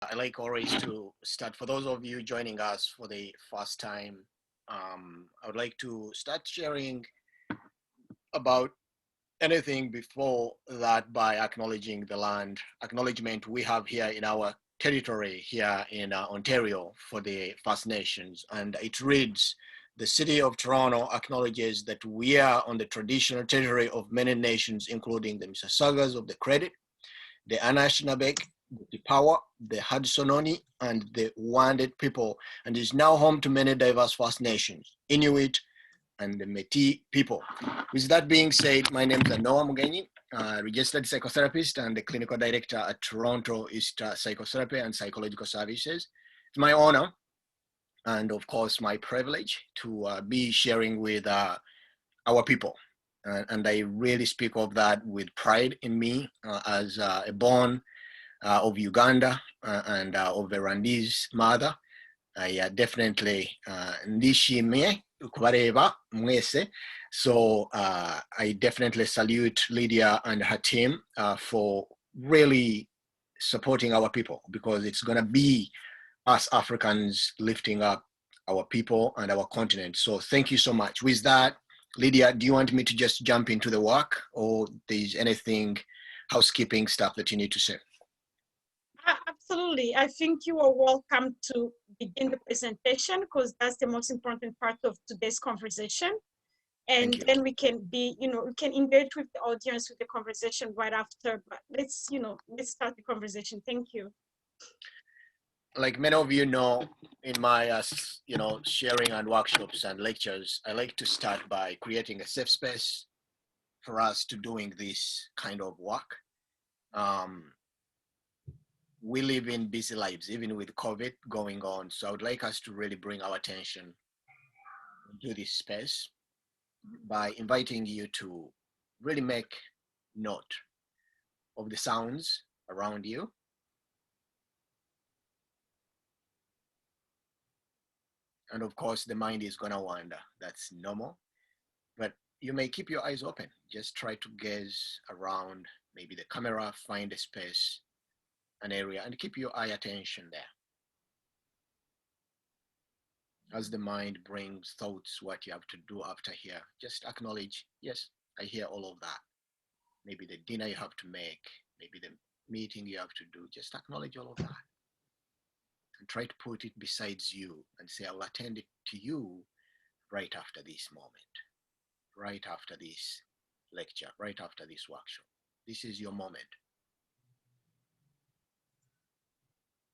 I like always to start, for those of you joining us for the first time, I would like to start sharing about anything before that by acknowledging the land acknowledgement we have here in our territory here in Ontario for the First Nations. And it reads, the City of Toronto acknowledges that we are on the traditional territory of many nations, including the Mississaugas of the Credit, the Anishinaabe, the Tipawa, the Haudenosaunee, and the Wendat people, and is now home to many diverse First Nations, Inuit, and the Métis people. With that being said, my name is Noah Mugenyi, registered psychotherapist and the clinical director at Toronto East Psychotherapy and Psychological Services. It's my honor and of course my privilege to be sharing with our people. And I really speak of that with pride in me as a born of Uganda and of a Rwandese mother. I definitely ndishimye kubareba mwese. So I definitely salute Lydia and her team for really supporting our people, because it's going to be us Africans lifting up our people and our continent. So thank you so much. With that, Lydia, do you want me to just jump into the work, or there's anything housekeeping stuff that you need to say? Absolutely. I think you are welcome to begin the presentation, because that's the most important part of today's conversation. And then we can be, we can engage with the audience with the conversation right after. But let's start the conversation. Thank you. Like many of you know, in my sharing and workshops and lectures, I like to start by creating a safe space for us to doing this kind of work. We live in busy lives, even with COVID going on. So I would like us to really bring our attention to this space by inviting you to really make note of the sounds around you. And of course, the mind is gonna wander. That's normal. But you may keep your eyes open. Just try to gaze around, maybe the camera, find a space, an area, and keep your eye attention there. As the mind brings thoughts, what you have to do after here, just acknowledge, yes, I hear all of that. Maybe the dinner you have to make, maybe the meeting you have to do, just acknowledge all of that. And try to put it besides you and say, I will attend it to you right after this moment, right after this lecture, right after this workshop. This is your moment.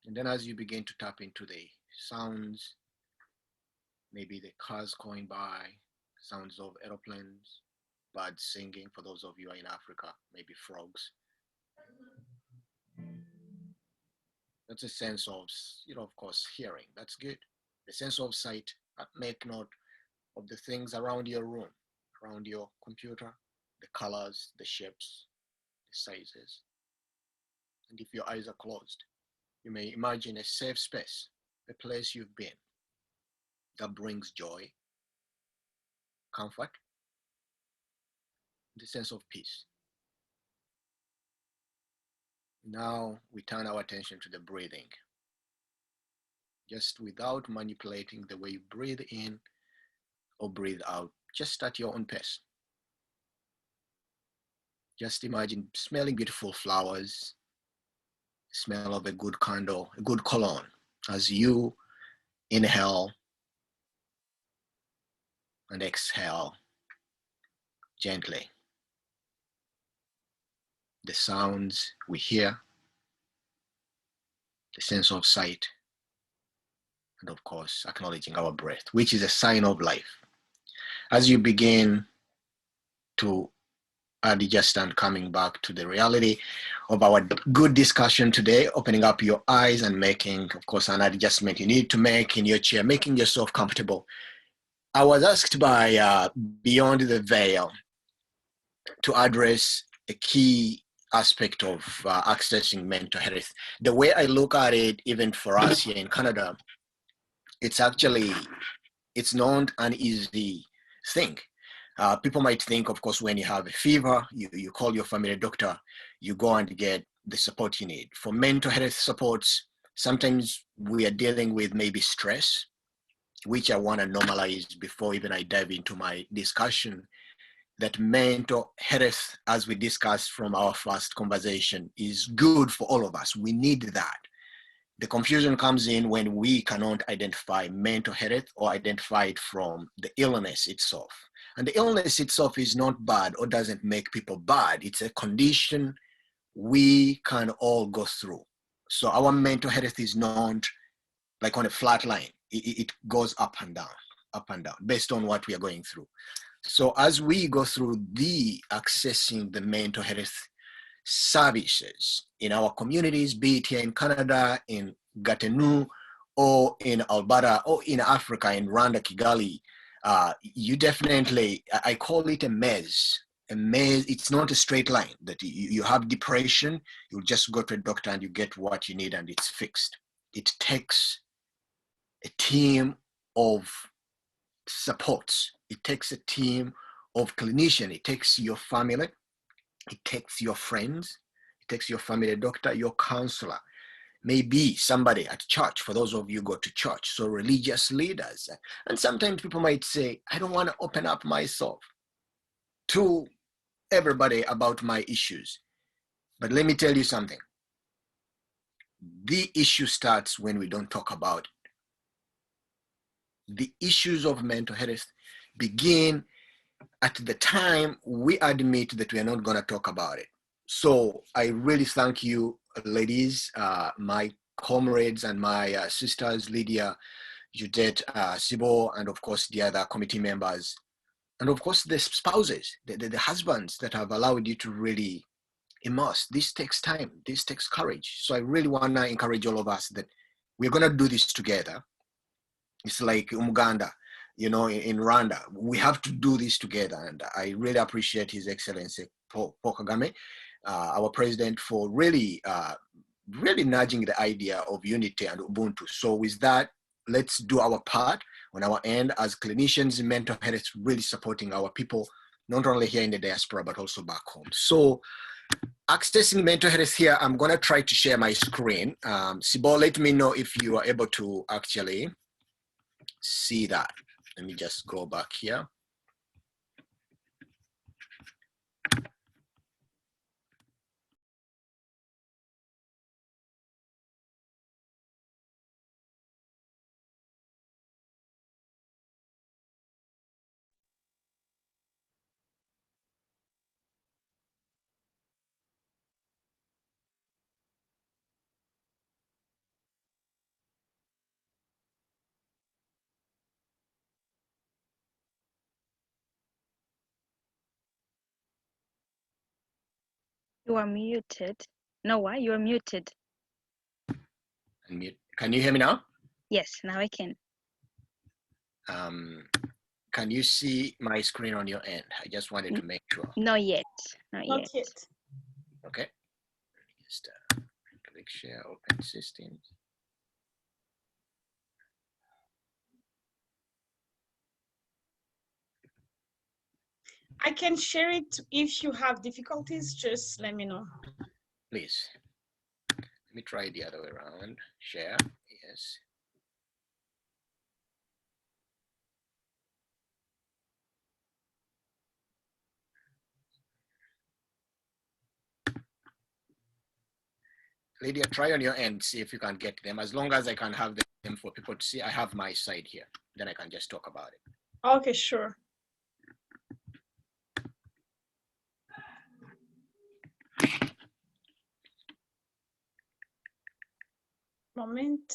And then as you begin to tap into the sounds, maybe the cars going by, sounds of aeroplanes, birds singing, for those of you who are in Africa, maybe frogs. That's a sense of, of course, hearing. That's good. The sense of sight, make note of the things around your room, around your computer, the colors, the shapes, the sizes. And if your eyes are closed, you may imagine a safe space, a place you've been that brings joy, comfort, the sense of peace. Now we turn our attention to the breathing. Just without manipulating the way you breathe in or breathe out, just at your own pace. Just imagine smelling beautiful flowers, smell of a good candle, a good cologne, as you inhale and exhale gently. The sounds we hear, the sense of sight, and of course, acknowledging our breath, which is a sign of life. As you begin to adjust and coming back to the reality of our good discussion today, opening up your eyes and making, of course, an adjustment you need to make in your chair, making yourself comfortable. I was asked by Beyond the Veil to address a key aspect of accessing mental health. The way I look at it, even for us here in Canada, it's not an easy thing. People might think, of course, when you have a fever, you call your family doctor, you go and get the support you need. For mental health supports, Sometimes we are dealing with maybe stress, which I want to normalize before even I dive into my discussion, that mental health, as we discussed from our first conversation, is good for all of us. We need that. The confusion comes in when we cannot identify mental health or identify it from the illness itself. And the illness itself is not bad or doesn't make people bad. It's a condition we can all go through. So our mental health is not like on a flat line. It goes up and down, based on what we are going through. So as we go through the accessing the mental health services in our communities, be it here in Canada, in Gatineau, or in Alberta, or in Africa, in Rwanda, Kigali, you definitely, I call it a maze. A maze, it's not a straight line that you have depression, you just go to a doctor and you get what you need and it's fixed. It takes a team of supports. It takes a team of clinicians. It takes your family. It takes your friends. It takes your family doctor, your counselor. Maybe somebody at church, for those of you who go to church, so religious leaders. And sometimes people might say, I don't want to open up myself to everybody about my issues. But let me tell you something. The issue starts when we don't talk about it. The issues of mental health begin at the time we admit that we are not going to talk about it. So I really thank you, ladies, my comrades and my sisters, Lydia, Judith, Sibo, and of course the other committee members, and of course the spouses, the husbands that have allowed you to really immerse. This takes time, this takes courage. So I really want to encourage all of us that we're going to do this together. It's like Umuganda, you know, in Rwanda. We have to do this together. And I really appreciate His Excellency Paul Kagame, our president, for really, really nudging the idea of unity and Ubuntu. So with that, let's do our part on our end as clinicians in mental health, really supporting our people, not only here in the diaspora, but also back home. So accessing mental health here, I'm going to try to share my screen. Sibo, let me know if you are able to actually see that. Let me just go back here. You are muted. Noah, you are muted. Unmute. Can you hear me now? Yes, now I can. Can you see my screen on your end? I just wanted to make sure. Not yet. Not Not yet. yet. Okay. Just click share, open systems. I can share it if you have difficulties, just let me know. Please. Let me try the other way around. Share. Yes. Lydia, try on your end, see if you can get them. As long as I can have them for people to see, I have my side here. Then I can just talk about it. Okay, sure. Moment.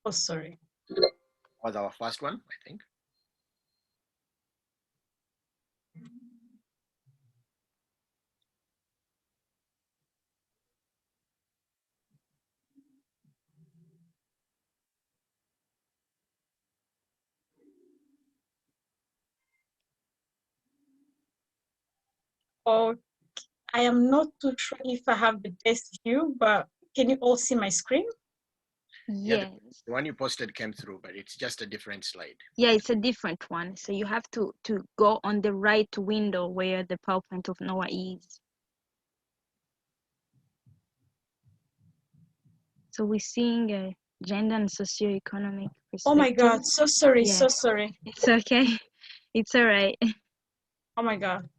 Oh, sorry. Was our first one, I think. Or I am not too sure if I have the best view, but can you all see my screen? Yes. The one you posted came through, but it's just a different slide. Yeah, it's a different one. So you have to go on the right window where the PowerPoint of Noah is. So we're seeing a gender and socioeconomic perspective. Oh my God, so sorry, Yeah. so sorry. It's okay. It's all right. Oh my God.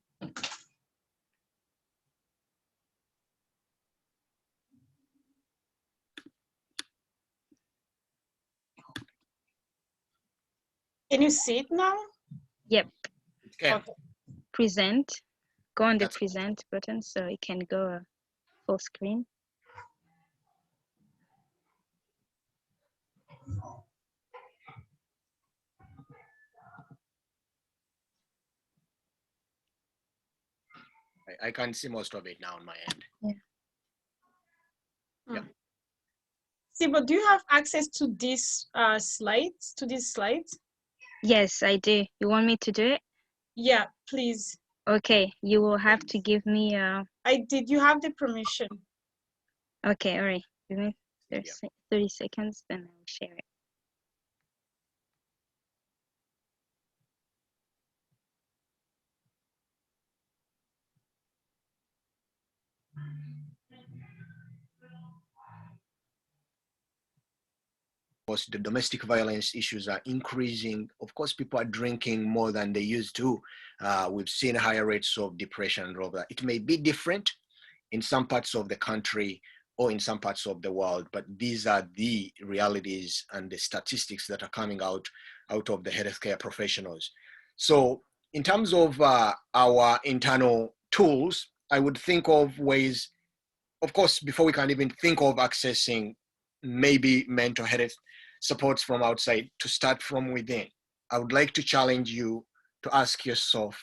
Can you see it now? Yep. Okay. Okay. Present. Go on the That's present button so it can go full screen. I can't see most of it now on my end. Hmm. Yeah. Sibo, do you have access to these slides, Yes, I do. You want me to do it? Yeah, please. Okay, you will have to give me I did. You have the permission. okay, all right. Give me Yeah. 30 seconds, then I will share it. Of course, the domestic violence issues are increasing. Of course, people are drinking more than they used to. We've seen higher rates of depression and all that. It may be different in some parts of the country or in some parts of the world, but these are the realities and the statistics that are coming out of the healthcare professionals. So in terms of our internal tools, I would think of ways, of course, before we can even think of accessing maybe mental health supports from outside, to start from within. I would like to challenge you to ask yourself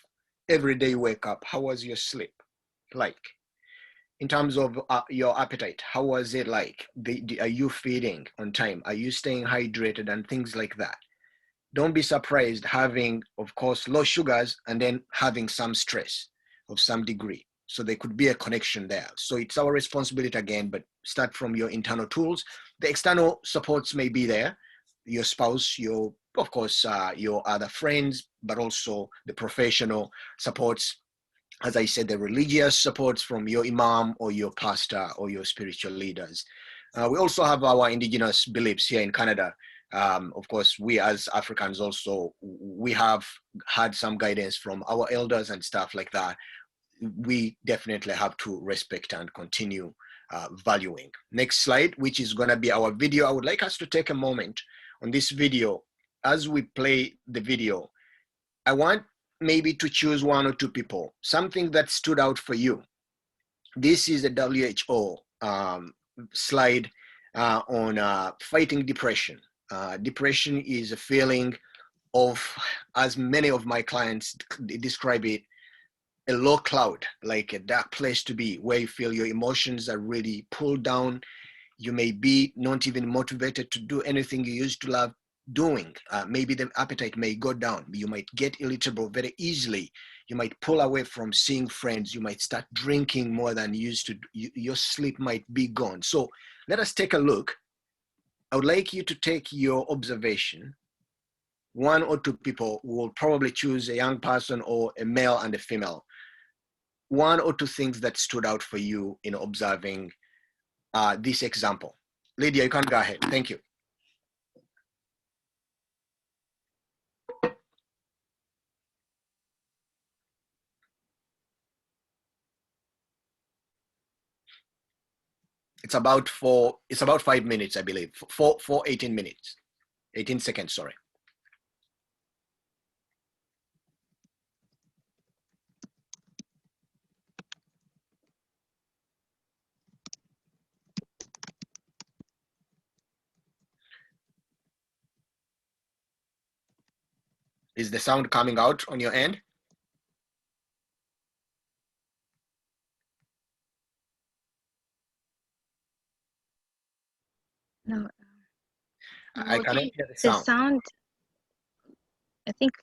every day you wake up, how was your sleep like? In terms of your appetite, how was it like? Are you feeding on time? Are you staying hydrated and things like that? Don't be surprised having, of course, low sugars and then having some stress of some degree. So there could be a connection there. So it's our responsibility again, but start from your internal tools. The external supports may be there, your spouse, your, of course, your other friends, but also the professional supports. As I said, the religious supports from your imam or your pastor or your spiritual leaders. We also have our indigenous beliefs here in Canada. Of course, we as Africans also, we have had some guidance from our elders and stuff like that. We definitely have to respect and continue valuing. Next slide, which is going to be our video. I would like us to take a moment on this video. As we play the video, I want maybe to choose one or two people, something that stood out for you. This is a WHO slide on fighting depression. Depression is a feeling of, as many of my clients describe it, a low cloud, like a dark place to be, where you feel your emotions are really pulled down. You may be not even motivated to do anything you used to love doing. Maybe the appetite may go down. You might get irritable very easily. You might pull away from seeing friends. You might start drinking more than you used to. Your sleep might be gone. So let us take a look. I would like you to take your observation. One or two people will probably choose a young person or a male and a female. One or two things that stood out for you in observing this example. Lydia, you can go ahead. Thank you. It's about 5 minutes, I believe. 18 minutes. 18 seconds, sorry. Is the sound coming out on your end? No, I cannot hear the the sound. sound, I think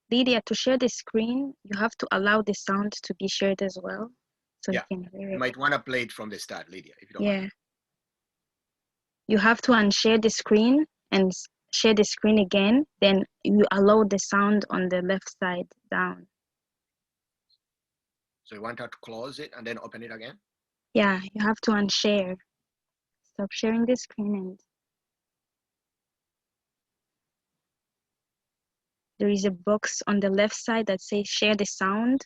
Lydia, to share the screen, you have to allow the sound to be shared as well, so Yeah. you can hear You it. might want to play it from the start, Lydia, if you don't mind. Yeah. You have to unshare the screen and share the screen again, then you allow the sound on the left side down. So you want her to close it and then open it again? Yeah, you have to unshare. Stop sharing the screen and there is a box on the left side that says share the sound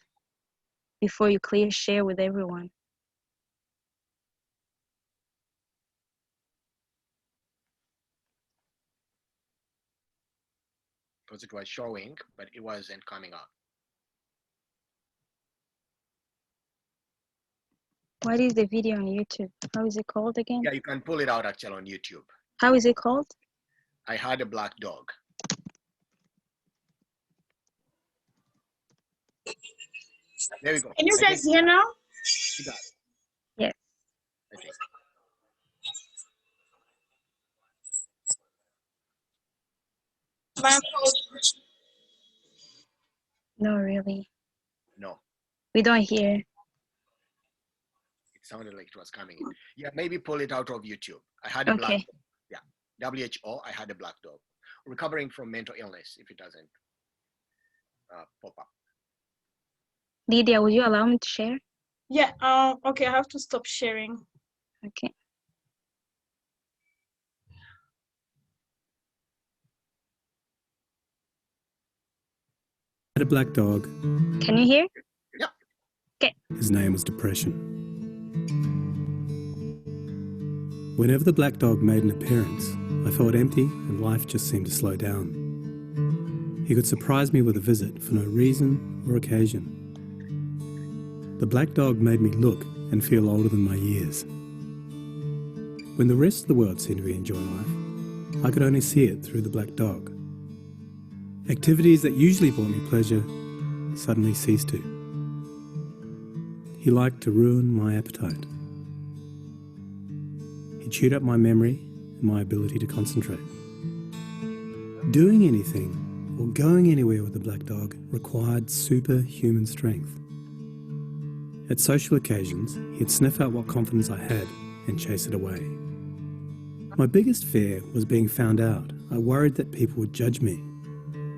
before you clear share with everyone. Because it was showing, but it wasn't coming up. What is the video on YouTube? How is it called again? Yeah, you can pull it out actually on YouTube. How is it called? I had a black dog. There we go. Can you guys hear now? You got it, Yes. I think. No, really. No, We don't hear. it sounded like it was coming in. Yeah, maybe pull it out of YouTube. I had a black Okay. dog. Yeah, WHO, I had a black dog. Recovering from mental illness if it doesn't pop up. Lydia, would you allow me to share? Yeah, okay, I have to stop sharing. Okay. I had a black dog. Can you hear? Yeah. Okay. His name was Depression. Whenever the black dog made an appearance, I felt empty and life just seemed to slow down. He could surprise me with a visit for no reason or occasion. The black dog made me look and feel older than my years. When the rest of the world seemed to be enjoying life, I could only see it through the black dog. Activities that usually brought me pleasure suddenly ceased to. He liked to ruin my appetite. He chewed up my memory and my ability to concentrate. Doing anything or going anywhere with the black dog required superhuman strength. At social occasions, he'd sniff out what confidence I had and chase it away. My biggest fear was being found out. I worried that people would judge me.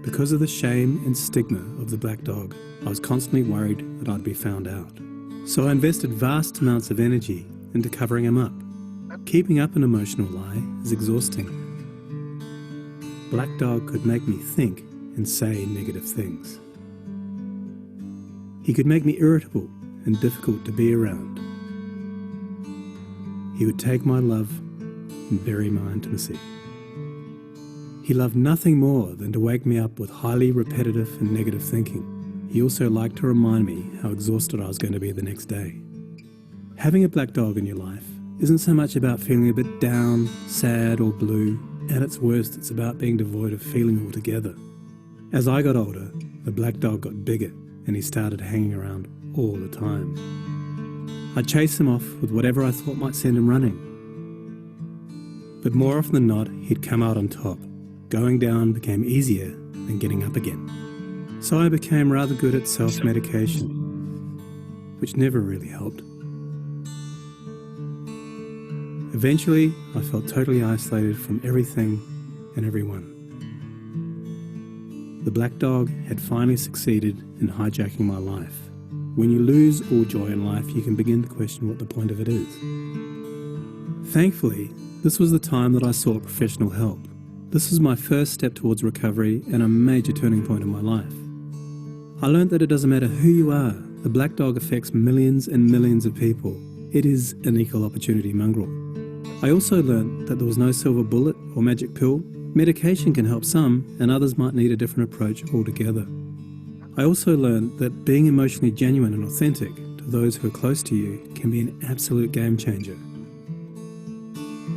Because of the shame and stigma of the black dog, I was constantly worried that I'd be found out. So I invested vast amounts of energy into covering him up. Keeping up an emotional lie is exhausting. Black dog could make me think and say negative things. He could make me irritable and difficult to be around. He would take my love and bury my intimacy. He loved nothing more than to wake me up with highly repetitive and negative thinking. He also liked to remind me how exhausted I was going to be the next day. Having a black dog in your life isn't so much about feeling a bit down, sad or blue. At its worst, it's about being devoid of feeling altogether. As I got older, the black dog got bigger and he started hanging around all the time. I'd chase him off with whatever I thought might send him running. But more often than not, he'd come out on top. Going down became easier than getting up again. So I became rather good at self-medication, which never really helped. Eventually, I felt totally isolated from everything and everyone. The black dog had finally succeeded in hijacking my life. When you lose all joy in life, you can begin to question what the point of it is. Thankfully, this was the time that I sought professional help. This was my first step towards recovery and a major turning point in my life. I learned that it doesn't matter who you are, the black dog affects millions and millions of people. It is an equal opportunity mongrel. I also learned that there was no silver bullet or magic pill. Medication can help some, and others might need a different approach altogether. I also learned that being emotionally genuine and authentic to those who are close to you can be an absolute game changer.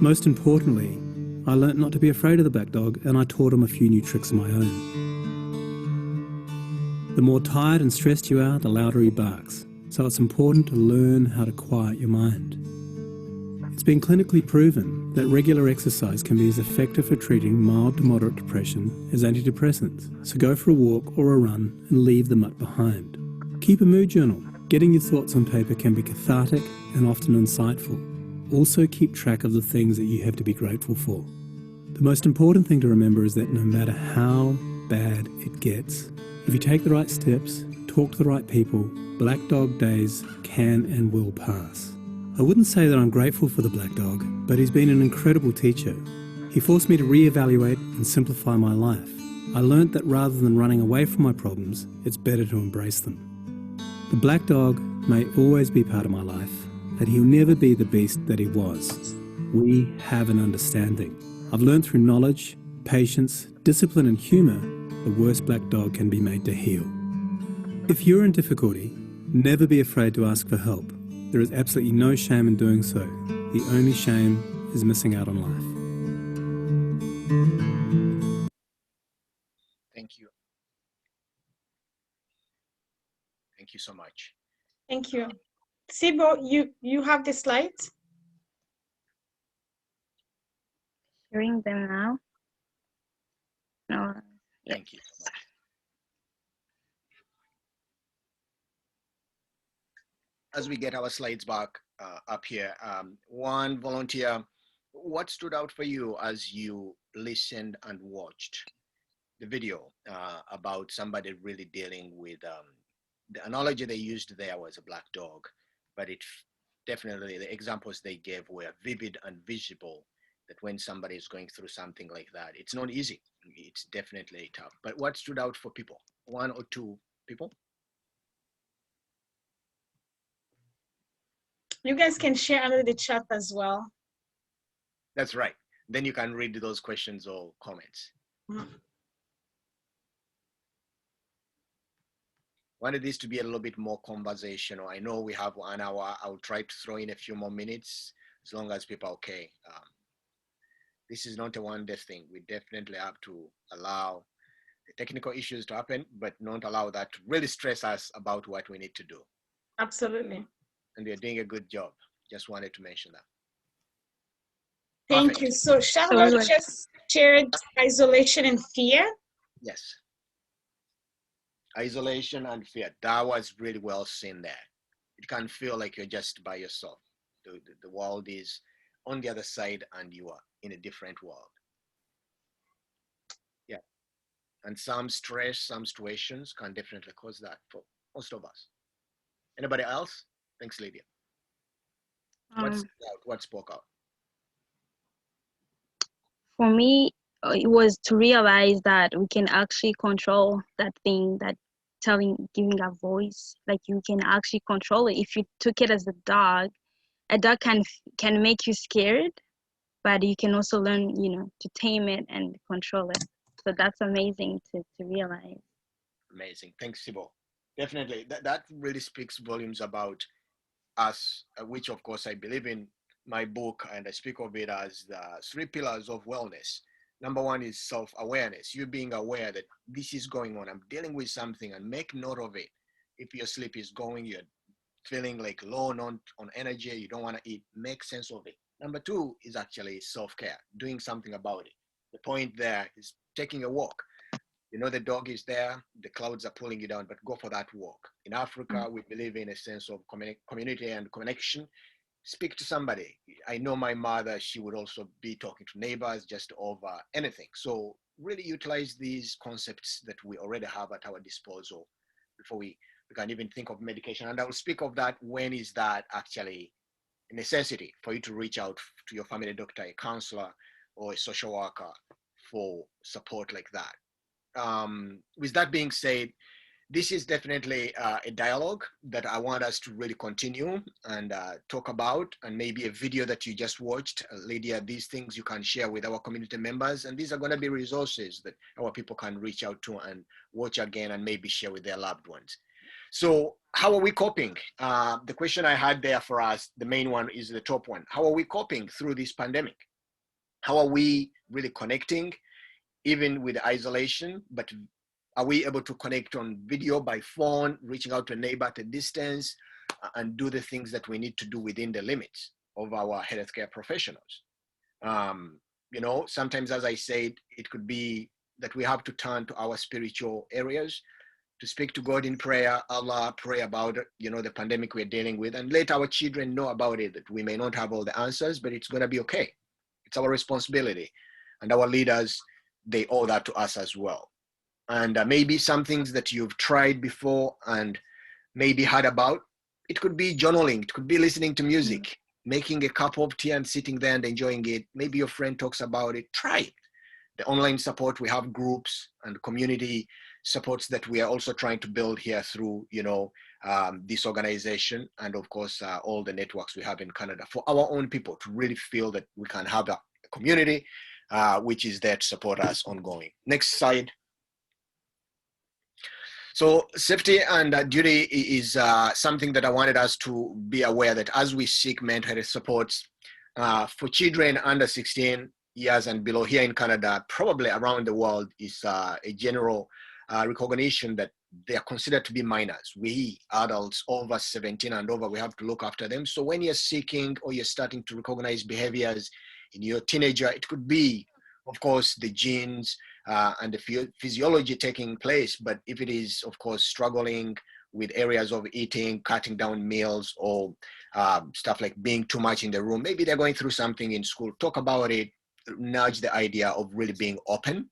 Most importantly, I learnt not to be afraid of the black dog, and I taught him a few new tricks of my own. The more tired and stressed you are, the louder he barks. So it's important to learn how to quiet your mind. It's been clinically proven that regular exercise can be as effective for treating mild to moderate depression as antidepressants. So go for a walk or a run and leave the mutt behind. Keep a mood journal. Getting your thoughts on paper can be cathartic and often insightful. Also keep track of the things that you have to be grateful for. The most important thing to remember is that no matter how bad it gets, if you take the right steps, talk to the right people, black dog days can and will pass. I wouldn't say that I'm grateful for the black dog, but he's been an incredible teacher. He forced me to reevaluate and simplify my life. I learnt that rather than running away from my problems, it's better to embrace them. The black dog may always be part of my life, but he'll never be the beast that he was. We have an understanding. I've learned through knowledge, patience, discipline and humour, the worst black dog can be made to heal. If you're in difficulty, never be afraid to ask for help. There is absolutely no shame in doing so. The only shame is missing out on life. Thank you. Thank you so much. Thank you. Sibo, you have the slides? Sharing them now. No. Thank you so much. As we get our slides back up here, one volunteer, what stood out for you as you listened and watched the video about somebody really dealing with the analogy they used there was a black dog, but it definitely, the examples they gave were vivid and visible, that when somebody is going through something like that, it's not easy. It's definitely tough. But what stood out for people? One or two people? You guys can share under the chat as well. That's right. Then you can read those questions or comments. Mhm. Wanted this to be a little bit more conversational. I know we have 1 hour. I'll try to throw in a few more minutes as long as people are okay. This is not a one-day thing. We definitely have to allow the technical issues to happen, but not allow that to really stress us about what we need to do. Absolutely. And we're doing a good job. Just wanted to mention that. Thank Perfect. you. So Charlotte just shared isolation and fear. Yes. Isolation and fear. That was really well seen there. It can feel like you're just by yourself. The world is on the other side and you are in a different world. Yeah. And some stress, some situations can definitely cause that for most of us. Anybody else? Thanks, Lydia. What spoke out? For me, it was to realize that we can actually control that thing, that giving a voice. Like you can actually control it. If you took it as a dog can make you scared, but you can also learn, to tame it and control it. So that's amazing to realize. Amazing. Thanks, Sibo. Definitely. That really speaks volumes about us, which of course I believe in my book, and I speak of it as the 3 pillars of wellness. Number 1 is self-awareness. You being aware that this is going on. I'm dealing with something, and make note of it. If your sleep is going, you're feeling like low on energy, you don't want to eat, make sense of it. Number 2 is actually self-care, doing something about it. The point there is taking a walk. You know the dog is there, the clouds are pulling you down, but go for that walk. In Africa, we believe in a sense of community and connection. Speak to somebody. I know my mother, she would also be talking to neighbors just over anything. So really utilize these concepts that we already have at our disposal before we can even think of medication. And I will speak of that. When is that actually a necessity for you to reach out to your family doctor, a counselor, or a social worker for support like that? With that being said, this is definitely a dialogue that I want us to really continue and talk about, and maybe a video that you just watched, Lydia, these things you can share with our community members, and these are going to be resources that our people can reach out to and watch again and maybe share with their loved ones. So how are we coping? The question I had there for us, the main one is the top one. How are we coping through this pandemic? How are we really connecting, even with isolation, but are we able to connect on video, by phone, reaching out to a neighbor at a distance, and do the things that we need to do within the limits of our healthcare professionals? You know, sometimes, as I said, it could be that we have to turn to our spiritual areas to speak to God in prayer, Allah, pray about, you know, the pandemic we're dealing with, and let our children know about it, that we may not have all the answers, but it's going to be okay. It's our responsibility. And our leaders, they owe that to us as well. And maybe some things that you've tried before and maybe heard about, it could be journaling, it could be listening to music, making a cup of tea and sitting there and enjoying it. Maybe your friend talks about it, try it. The online support, we have groups and community supports that we are also trying to build here through, you know, this organization, and of course, all the networks we have in Canada for our own people to really feel that we can have a community which is there to support us ongoing. Next slide. So safety and duty is something that I wanted us to be aware that as we seek mental health supports for children under 16 years and below here in Canada, probably around the world, is a general recognition that they are considered to be minors. We adults over 17 and over, we have to look after them. So when you're seeking or you're starting to recognize behaviors in your teenager, it could be, of course, the genes and the physiology taking place. But if it is, of course, struggling with areas of eating, cutting down meals, or stuff like being too much in the room, maybe they're going through something in school, talk about it, nudge the idea of really being open.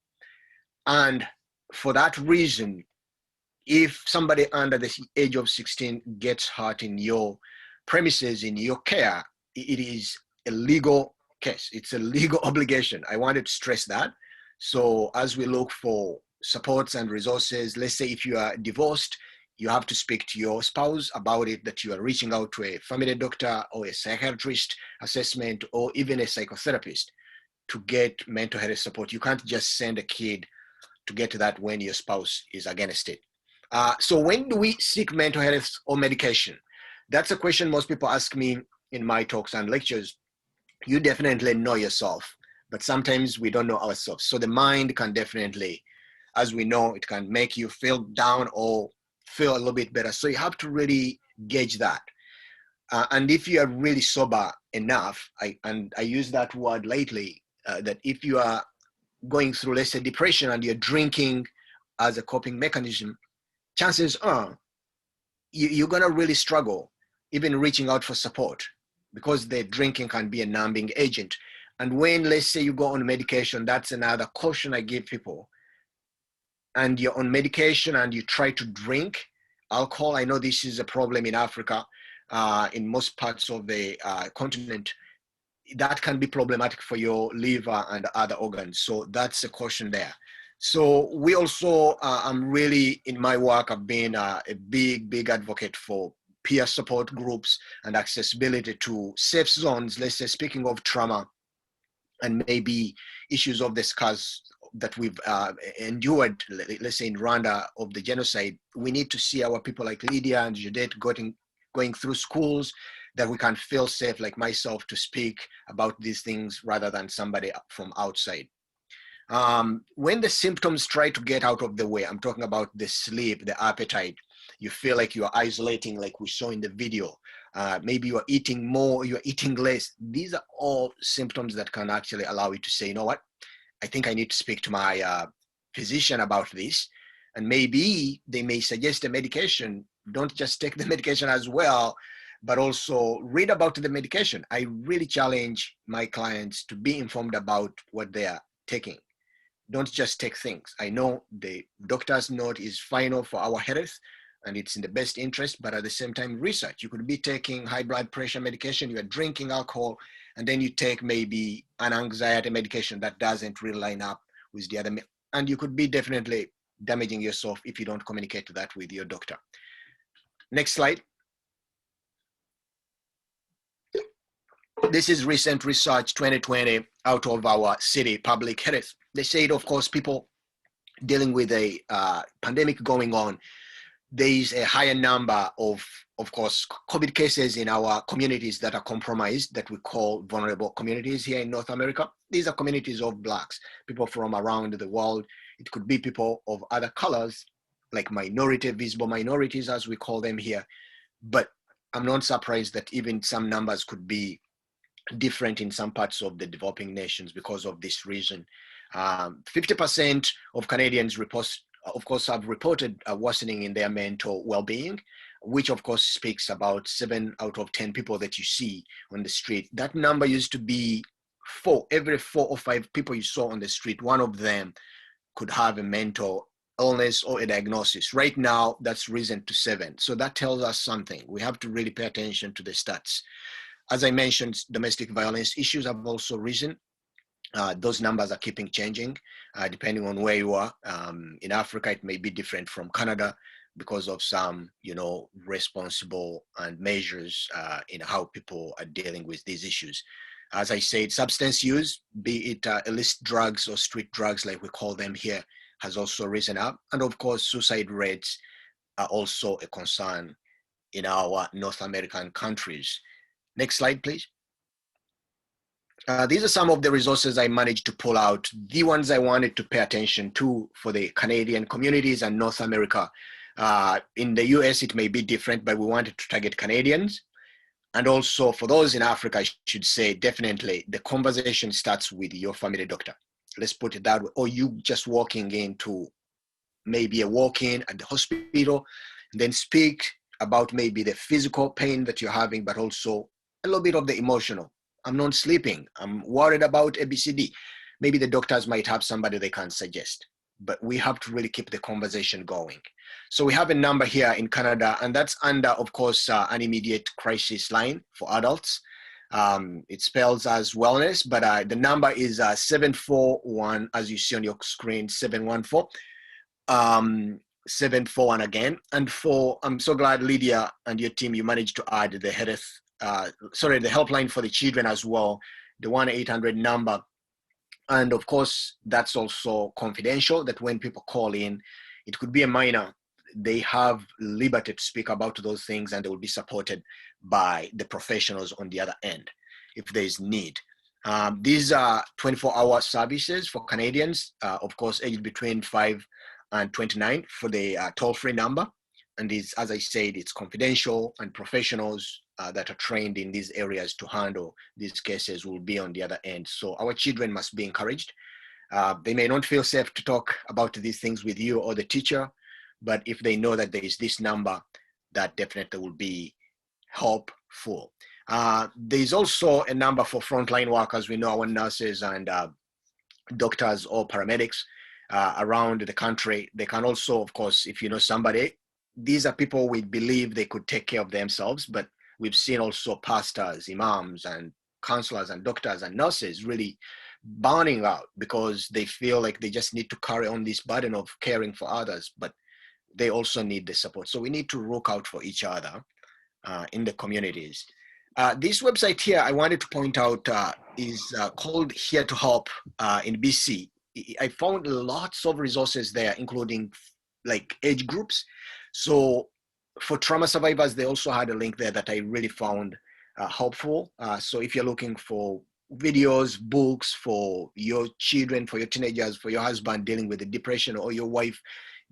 And for that reason, if somebody under the age of 16 gets hurt in your premises, in your care, it is a legal case. It's a legal obligation. I wanted to stress that. So as we look for supports and resources, let's say if you are divorced, you have to speak to your spouse about it, that you are reaching out to a family doctor or a psychiatrist assessment or even a psychotherapist to get mental health support. You can't just send a kid to get to that when your spouse is against it. So when do we seek mental health or medication? That's a question most people ask me in my talks and lectures. You definitely know yourself, but sometimes we don't know ourselves. So the mind can definitely, as we know, it can make you feel down or feel a little bit better. So you have to really gauge that. And if you are really sober enough, I use that word lately, that if you are going through, let's say, depression and you're drinking as a coping mechanism, chances are you're going to really struggle even reaching out for support, because the drinking can be a numbing agent. And when, let's say, you go on medication, that's another caution I give people. And you're on medication and you try to drink alcohol. I know this is a problem in Africa, in most parts of the continent. That can be problematic for your liver and other organs. So that's a caution there. So we also, I'm really, in my work, I've been a big advocate for peer support groups and accessibility to safe zones. Let's say, speaking of trauma and maybe issues of the scars that we've endured, let's say in Rwanda, of the genocide, we need to see our people like Lydia and Judith going through schools, that we can feel safe, like myself, to speak about these things rather than somebody from outside. When the symptoms try to get out of the way, I'm talking about the sleep, the appetite, you feel like you are isolating, like we saw in the video. Maybe you are eating more, you are eating less. These are all symptoms that can actually allow you to say, you know what, I think I need to speak to my physician about this. And maybe they may suggest a medication. Don't just take the medication as well, but also read about the medication. I really challenge my clients to be informed about what they are taking. Don't just take things. I know the doctor's note is final for our health and it's in the best interest, but at the same time, research. You could be taking high blood pressure medication, you are drinking alcohol, and then you take maybe an anxiety medication that doesn't really line up with the other. And you could be definitely damaging yourself if you don't communicate that with your doctor. Next slide. This is recent research 2020 out of our city public health. They said, of course, people dealing with a pandemic going on, there is a higher number of course, COVID cases in our communities that are compromised, that we call vulnerable communities here in North America. These are communities of Blacks, people from around the world. It could be people of other colors, like visible minorities, as we call them here. But I'm not surprised that even some numbers could be different in some parts of the developing nations because of this reason. 50% of Canadians of course, have reported a worsening in their mental well-being, which of course speaks about 7 out of 10 people that you see on the street. That number used to be 4. Every 4 or 5 people you saw on the street, one of them could have a mental illness or a diagnosis. Right now, that's risen to 7. So that tells us something. We have to really pay attention to the stats. As I mentioned, domestic violence issues have also risen. Those numbers are keeping changing depending on where you are. In Africa, it may be different from Canada because of some, responsible and measures in how people are dealing with these issues. As I said, substance use, be it illicit drugs or street drugs like we call them here, has also risen up. And of course, suicide rates are also a concern in our North American countries. Next slide, please. These are some of the resources I managed to pull out, the ones I wanted to pay attention to for the Canadian communities and North America. In the US, it may be different, but we wanted to target Canadians. And also for those in Africa, I should say, definitely the conversation starts with your family doctor. Let's put it that way. Or you just walking into maybe a walk-in at the hospital, and then speak about maybe the physical pain that you're having, but also a little bit of the emotional. I'm not sleeping. I'm worried about ABCD. Maybe the doctors might have somebody they can suggest, but we have to really keep the conversation going. So we have a number here in Canada, and that's under, of course, an immediate crisis line for adults. It spells as wellness, but the number is 741, as you see on your screen, 714. 741 again. And I'm so glad, Lydia and your team, you managed to add the the helpline for the children as well, the 1-800 number. And of course, that's also confidential, that when people call in, it could be a minor. They have liberty to speak about those things, and they will be supported by the professionals on the other end if there is need. These are 24-hour services for Canadians, of course, aged between 5 and 29 for the toll-free number. And as I said, it's confidential, and professionals that are trained in these areas to handle these cases will be on the other end. So our children must be encouraged. They may not feel safe to talk about these things with you or the teacher, but if they know that there is this number, that definitely will be helpful. There's also a number for frontline workers. We know our nurses and doctors or paramedics around the country. They can also, of course, if you know somebody, these are people we believe they could take care of themselves, but we've seen also pastors, imams, and counselors, and doctors, and nurses really burning out because they feel like they just need to carry on this burden of caring for others, but they also need the support. So we need to look out for each other in the communities. This website here, I wanted to point out, is called Here to Help in BC. I found lots of resources there, including like age groups. So for trauma survivors, they also had a link there that I really found helpful. So if you're looking for videos, books for your children, for your teenagers, for your husband dealing with the depression, or your wife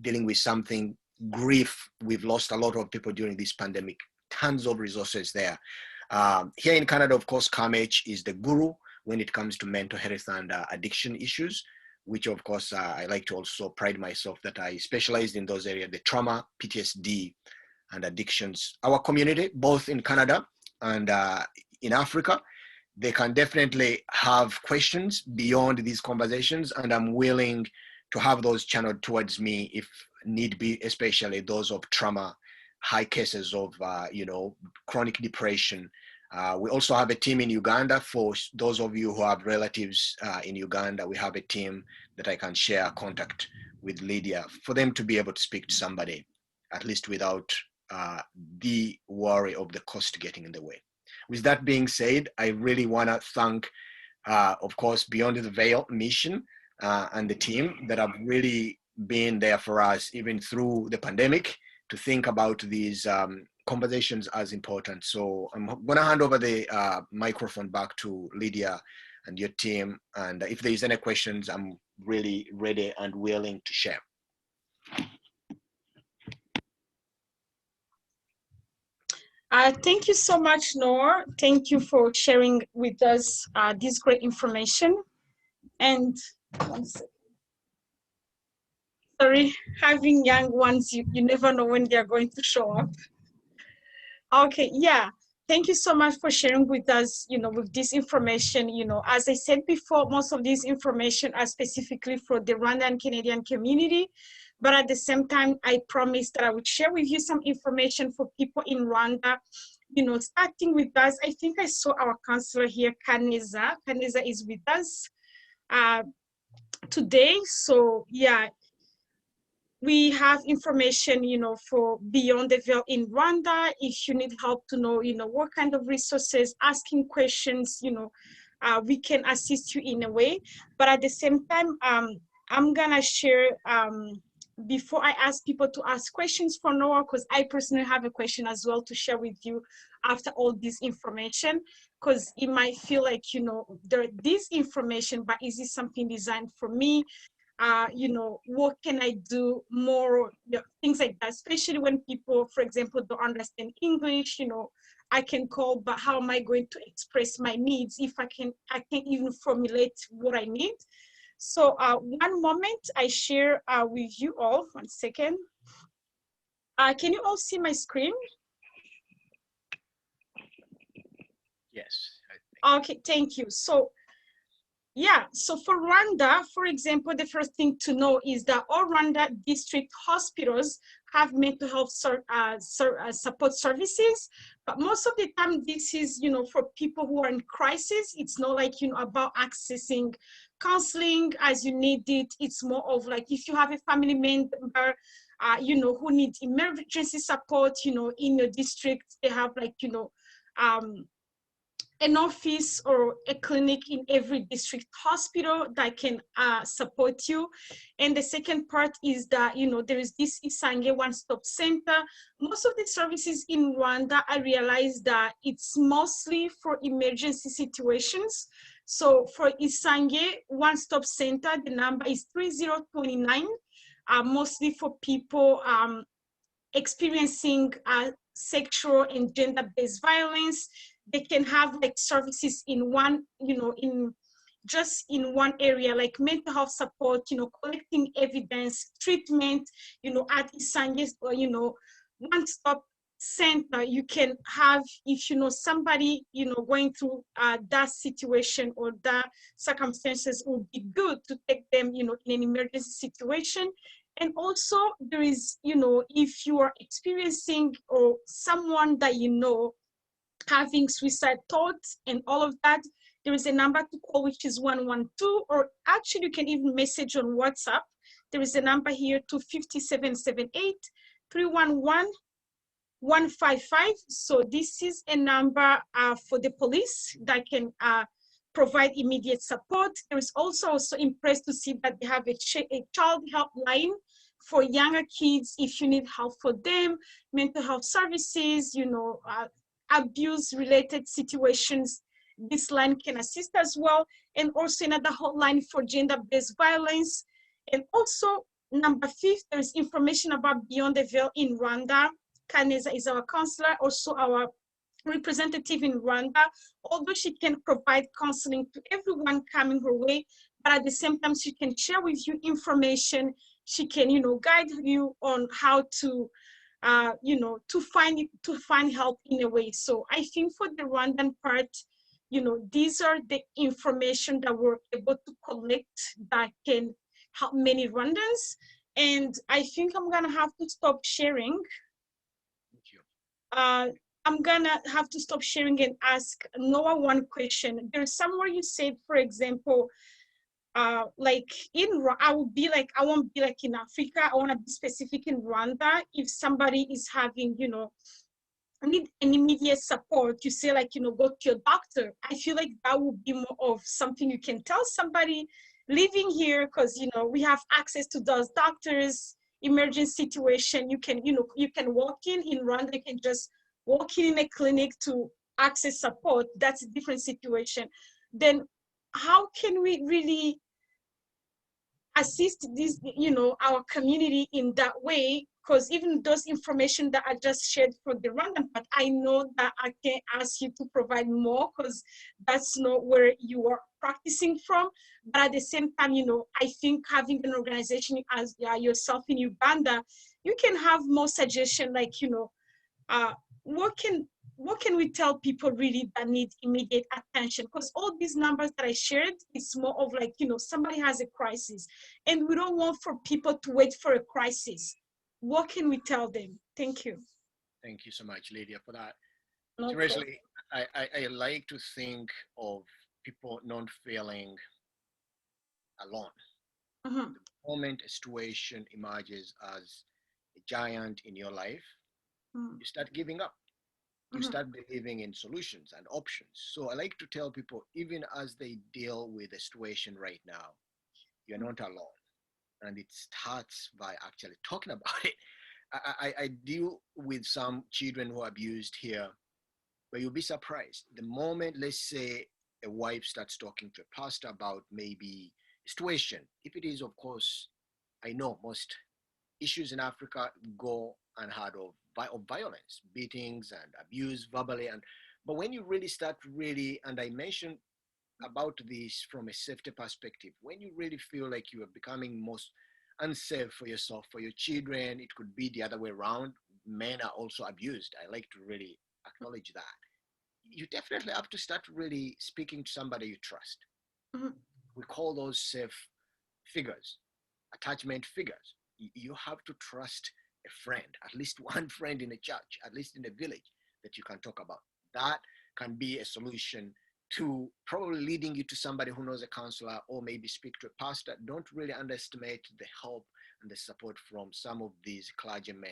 dealing with something, grief, we've lost a lot of people during this pandemic, tons of resources there. Here in Canada, of course, CAMH is the guru when it comes to mental health and addiction issues, which of course, I like to also pride myself that I specialized in those areas, the trauma, PTSD, and addictions. Our community, both in Canada and in Africa, they can definitely have questions beyond these conversations, and I'm willing to have those channeled towards me if need be, especially those of trauma, high cases of chronic depression. We also have a team in Uganda. For those of you who have relatives in Uganda, we have a team that I can share contact with Lydia for them to be able to speak to somebody, at least without the worry of the cost getting in the way. With that being said, I really want to thank, of course, Beyond the Veil mission and the team that have really been there for us, even through the pandemic, to think about these conversations as important. So I'm going to hand over the microphone back to Lydia and your team. And if there's any questions, I'm really ready and willing to share. Thank you so much, Noah. Thank you for sharing with us this great information. And one second. Sorry, having young ones, you never know when they're going to show up. Okay, yeah. Thank you so much for sharing with us, with this information. As I said before, most of this information are specifically for the Rwandan Canadian community. But at the same time, I promised that I would share with you some information for people in Rwanda. Starting with us, I think I saw our counselor here, Kaneza. Kaneza is with us today. So yeah, we have information, for Beyond the Veil in Rwanda. If you need help to know, what kind of resources, asking questions, we can assist you in a way. But at the same time, I'm gonna share, before I ask people to ask questions for Noah, because I personally have a question as well to share with you after all this information, because it might feel like, this information, but is it something designed for me? What can I do more, things like that, especially when people, for example, don't understand English, I can call, but how am I going to express my needs if I can't even formulate what I need? So one moment I share with you all, 1 second. Can you all see my screen? Yes. Okay, thank you. So yeah, so for Rwanda, for example, the first thing to know is that all Rwanda district hospitals have mental health support services, but most of the time this is, for people who are in crisis. It's not like, about accessing counseling as you need it. It's more of like if you have a family member, who needs emergency support, in your district, they have like, an office or a clinic in every district hospital that can support you. And the second part is that, there is this Isange one-stop center. Most of the services in Rwanda, I realized that it's mostly for emergency situations. So for Isange one-stop center, the number is 3029, mostly for people experiencing sexual and gender-based violence. They can have like services in one, just in one area, like mental health support, collecting evidence, treatment, at Isange, one-stop center. You can have, if somebody, going through that situation or that circumstances, would be good to take them, in an emergency situation. And also there is, if you are experiencing or someone that having suicide thoughts and all of that, there is a number to call, which is 112, or actually you can even message on WhatsApp. There is a number here, 25778 311 155. So this is a number for the police that can provide immediate support. There is also impressed to see that they have a child helpline for younger kids if you need help for them, mental health services, abuse-related situations. This line can assist as well. And also another hotline for gender-based violence. And also, number 5, there is information about Beyond the Veil in Rwanda. Kaneza is our counselor, also our representative in Rwanda. Although she can provide counseling to everyone coming her way, but at the same time, she can share with you information. She can, guide you on how to, to find help in a way. So I think for the Rwandan part, these are the information that we're able to collect that can help many Rwandans. And I think I'm gonna have to stop sharing. Thank you. I'm gonna have to stop sharing and ask Noah one question. There's somewhere you said, for example, like I won't be like in Africa. I want to be specific in Rwanda. If somebody is having, need an immediate support, you say like, go to your doctor. I feel like that would be more of something you can tell somebody living here, because, we have access to those doctors. Emergency situation, you can walk in Rwanda, you can just walk in a clinic to access support. That's a different situation. Then how can we really assist this, our community in that way, because even those information that I just shared for the Rwandan part, I know that I can ask you to provide more because that's not where you are practicing from. But at the same time, I think having an organization as yourself in Uganda, you can have more suggestion like, what can we tell people really that need immediate attention? Because all these numbers that I shared, it's more of like, somebody has a crisis and we don't want for people to wait for a crisis. What can we tell them? Thank you. Thank you so much, Lydia, for that. No Seriously, I like to think of people not feeling alone. problem. The moment a situation emerges as a giant in your life, you start giving up. You start believing in solutions and options. So I like to tell people, even as they deal with a situation right now, you're not alone. And it starts by actually talking about it. I deal with some children who are abused here, but you'll be surprised. The moment, let's say, a wife starts talking to a pastor about maybe a situation, if it is, of course, I know most issues in Africa go unheard of violence, beatings and abuse verbally. But when you really start and I mentioned about this from a safety perspective, when you really feel like you are becoming most unsafe for yourself, for your children, it could be the other way around. Men are also abused. I like to really acknowledge that. You definitely have to start really speaking to somebody you trust. We call those safe figures, attachment figures. You have to trust a friend, at least one friend in a church, at least in a village that you can talk about. That can be a solution to probably leading you to somebody who knows a counselor or maybe speak to a pastor. Don't really underestimate the help and the support from some of these clergymen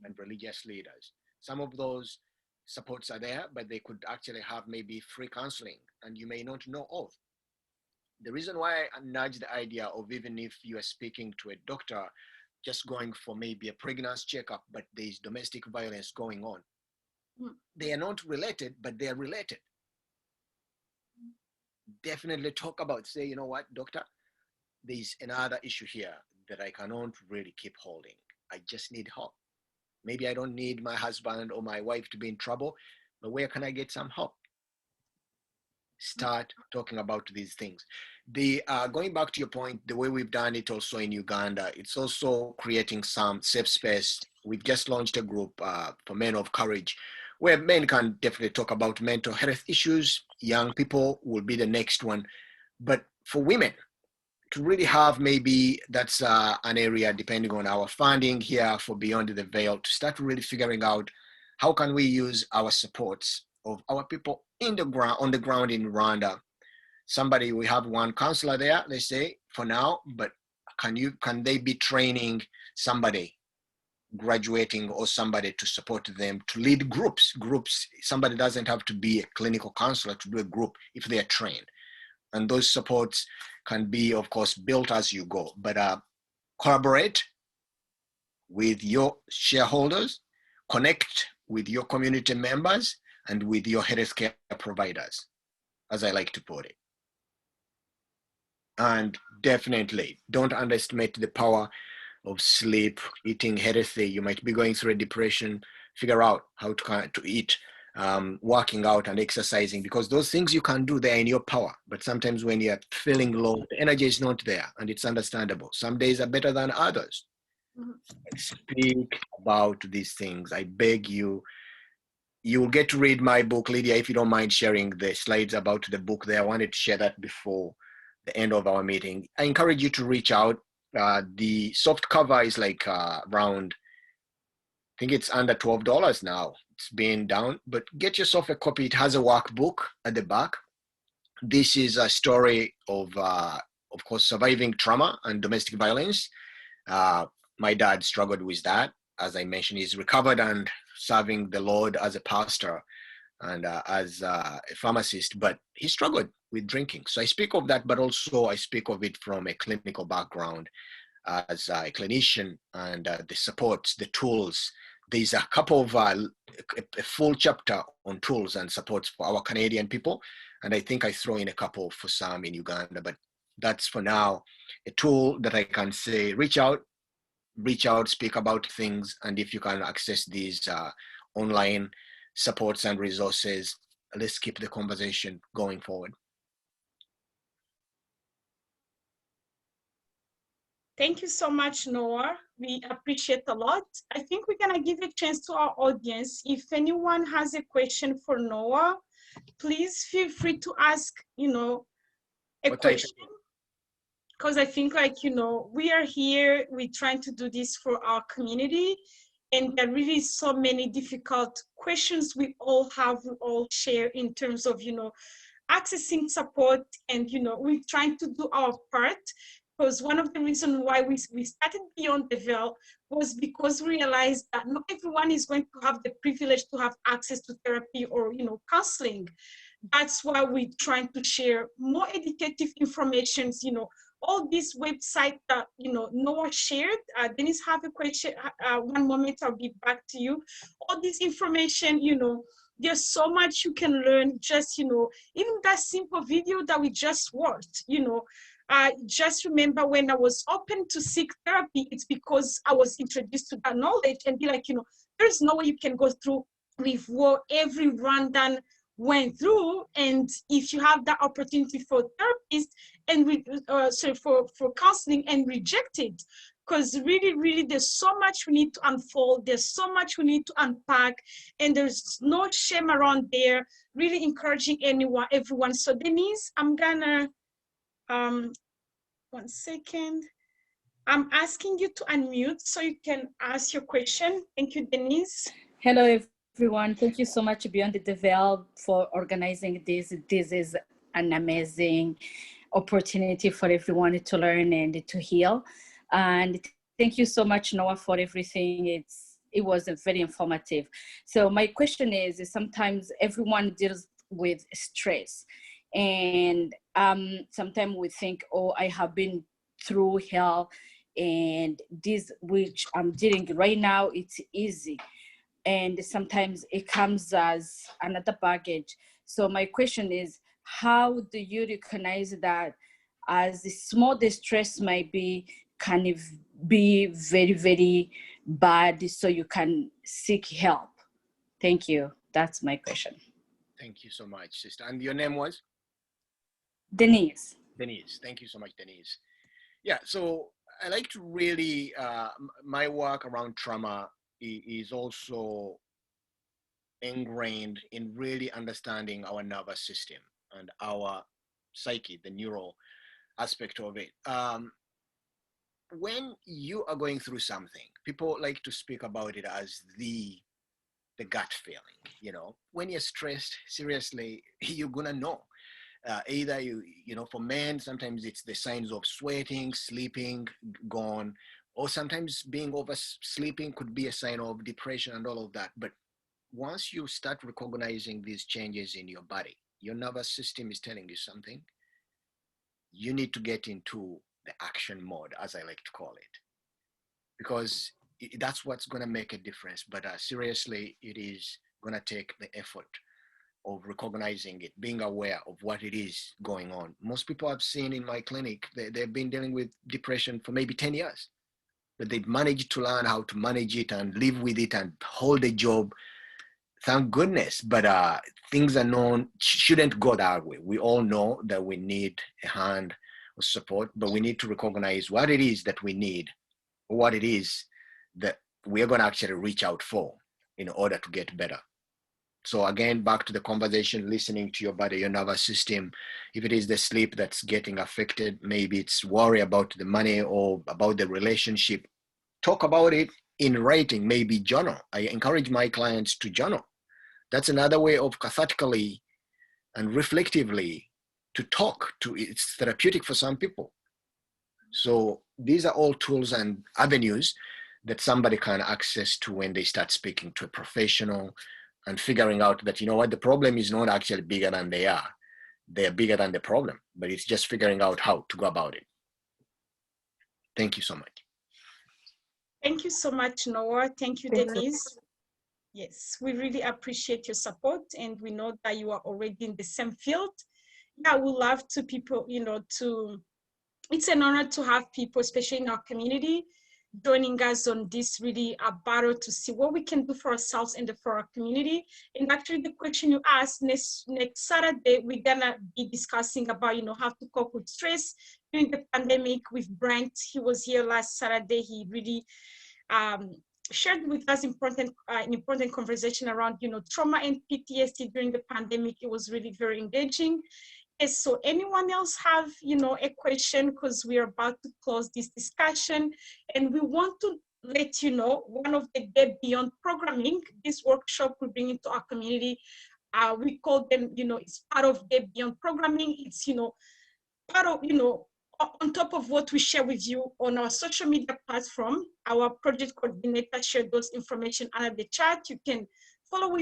and religious leaders. Some of those supports are there, but they could actually have maybe free counseling and you may not know of. The reason why I nudge the idea of even if you are speaking to a doctor, just going for maybe a pregnancy checkup, but there is domestic violence going on. They are not related, but they are related. Definitely talk about, say, you know what, doctor, there's another issue here that I cannot really keep holding. I just need help. Maybe I don't need my husband or my wife to be in trouble, but where can I get some help? Start talking about these things. Going back to your point, the way we've done it also in Uganda, it's also creating some safe space. We've just launched a group for men of courage, where men can definitely talk about mental health issues. Young people will be the next one. But for women, to really have maybe that's an area, depending on our funding here for Beyond the Veil, to start really figuring out how can we use our supports of our people on the ground in Rwanda. We have one counselor there, let's say, for now, but can they be training somebody graduating or somebody to support them to lead groups? Somebody doesn't have to be a clinical counselor to do a group if they are trained. And those supports can be, of course, built as you go, but collaborate with your shareholders, connect with your community members, and with your healthcare providers, as I like to put it. And definitely don't underestimate the power of sleep, eating healthy. You might be going through a depression, figure out how to eat, working out and exercising, because those things you can do, they're in your power. But sometimes when you're feeling low, the energy is not there, and it's understandable. Some days are better than others. Speak about these things. I beg you. You will get to read my book, Lydia, if you don't mind sharing the slides about the book there. I wanted to share that before the end of our meeting. I encourage you to reach out. The soft cover is like around, I think it's under $12 now. It's been down, but get yourself a copy. It has a workbook at the back. This is a story of course, surviving trauma and domestic violence. My dad struggled with that. As I mentioned, he's recovered and serving the Lord as a pastor and as a pharmacist, but he struggled with drinking. So I speak of that, but also I speak of it from a clinical background as a clinician and the supports, the tools. There's a couple of a full chapter on tools and supports for our Canadian people. And I think I throw in a couple for some in Uganda, but that's for now a tool that I can say, reach out, speak about things. And if you can access these online supports and resources, let's keep the conversation going forward. Thank you so much, Noah. We appreciate a lot. I think we're gonna give a chance to our audience. If anyone has a question for Noah, please feel free to ask, a question. Because I think, we are here, we're trying to do this for our community, and there are really so many difficult questions we all have, we all share in terms of, accessing support, and, we're trying to do our part. Because one of the reasons why we started Beyond the Veil was because we realized that not everyone is going to have the privilege to have access to therapy or, counseling. That's why we're trying to share more educative information, all these websites that, Noah shared. Denise, have a question. One moment, I'll be back to you. All this information, there's so much you can learn, just, even that simple video that we just watched, just remember when I was open to seek therapy, it's because I was introduced to that knowledge and be like, there's no way you can go through with what every Rwandan went through. And if you have that opportunity for therapist and for counseling and reject it, because really, really, there's so much we need to unfold. There's so much we need to unpack, and there's no shame around there. Really encouraging everyone. So Denise, I'm gonna, 1 second. I'm asking you to unmute so you can ask your question. Thank you, Denise. Hello, everyone. Thank you so much, Beyond the Veil, for organizing this. This is an amazing opportunity for everyone to learn and to heal. And thank you so much, Noah, for everything. It was very informative. So my question is sometimes everyone deals with stress. And sometimes we think, oh, I have been through hell, and this which I'm dealing right now, it's easy. And sometimes it comes as another baggage. So my question is, how do you recognize that as small distress might be, can it be very, very bad, so you can seek help? Thank you. That's my question. Thank you so much, sister. And your name was? Denise. Denise. Thank you so much, Denise. Yeah, so I like to really, my work around trauma is also ingrained in really understanding our nervous system and our psyche, the neural aspect of it. When you are going through something, people like to speak about it as the gut feeling. When you're stressed, seriously, you're gonna know. Either for men, sometimes it's the signs of sweating, sleeping, gone, or sometimes being oversleeping could be a sign of depression and all of that. But once you start recognizing these changes in your body, your nervous system is telling you something, you need to get into the action mode, as I like to call it, because that's what's going to make a difference. But seriously, it is going to take the effort of recognizing it, being aware of what it is going on. Most people I've seen in my clinic, they've been dealing with depression for maybe 10 years, but they've managed to learn how to manage it and live with it and hold a job. Thank goodness. But things shouldn't go that way. We all know that we need a hand of support, but we need to recognize what it is that we need, what it is that we're going to actually reach out for in order to get better. So again, back to the conversation, listening to your body, your nervous system. If it is the sleep that's getting affected, maybe it's worry about the money or about the relationship, talk about it in writing, maybe journal. I encourage my clients to journal. That's another way of cathartically and reflectively to talk to. It's therapeutic for some people. So these are all tools and avenues that somebody can access to when they start speaking to a professional and figuring out that, the problem is not actually bigger than they are. They're bigger than the problem, but it's just figuring out how to go about it. Thank you so much. Thank you so much, Noah. Thank you, Denise. Yes, we really appreciate your support, and we know that you are already in the same field. Yeah, we love to people, to it's an honor to have people, especially in our community, joining us on this really battle to see what we can do for ourselves and for our community. And actually the question you asked, next Saturday, we're gonna be discussing about, how to cope with stress during the pandemic with Brent. He was here last Saturday. He really shared with us important conversation around, trauma and PTSD during the pandemic. It was really very engaging. Yes, so anyone else have, a question, because we are about to close this discussion, and we want to let you know one of the Day Beyond programming, this workshop we bring into our community. We call them, it's part of Day Beyond programming. It's, part of, on top of what we share with you on our social media platform. Our project coordinator shared those information under the chat. You can follow